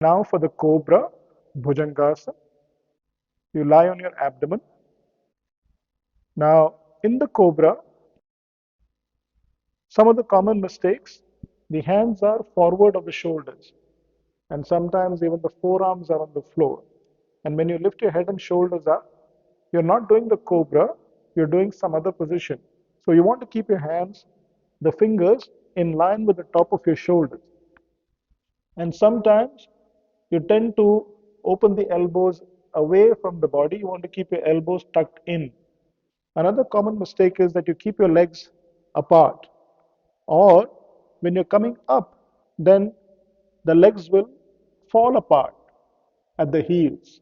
Now for the Cobra, Bhujangasana, you lie on your abdomen. Now in the Cobra, some of the common mistakes, the hands are forward of the shoulders, and sometimes even the forearms are on the floor. And when you lift your head and shoulders up, you're not doing the Cobra, you're doing some other position. So you want to keep your hands, the fingers, in line with the top of your shoulders. And sometimes you tend to open the elbows away from the body. You want to keep your elbows tucked in. Another common mistake is that you keep your legs apart. Or when you're coming up, then the legs will fall apart at the heels.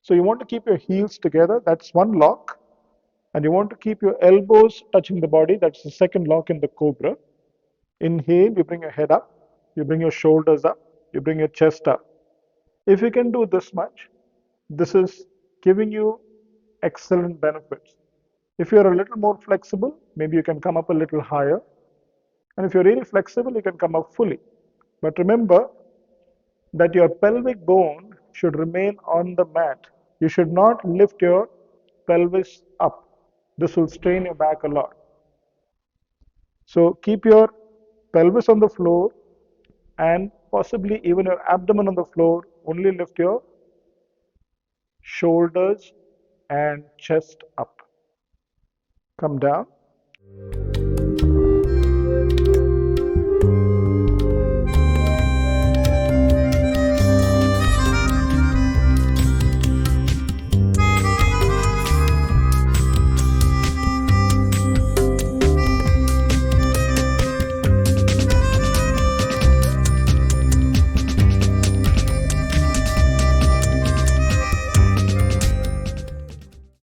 So you want to keep your heels together. That's one lock. And you want to keep your elbows touching the body. That's the second lock in the Cobra. Inhale, you bring your head up, you bring your shoulders up, you bring your chest up. If you can do this much, this is giving you excellent benefits. If you're a little more flexible, maybe you can come up a little higher. And if you're really flexible, you can come up fully. But remember that your pelvic bone should remain on the mat. You should not lift your pelvis up. This will strain your back a lot. So keep your pelvis on the floor and possibly even your abdomen on the floor. Only lift your shoulders and chest up. Come down.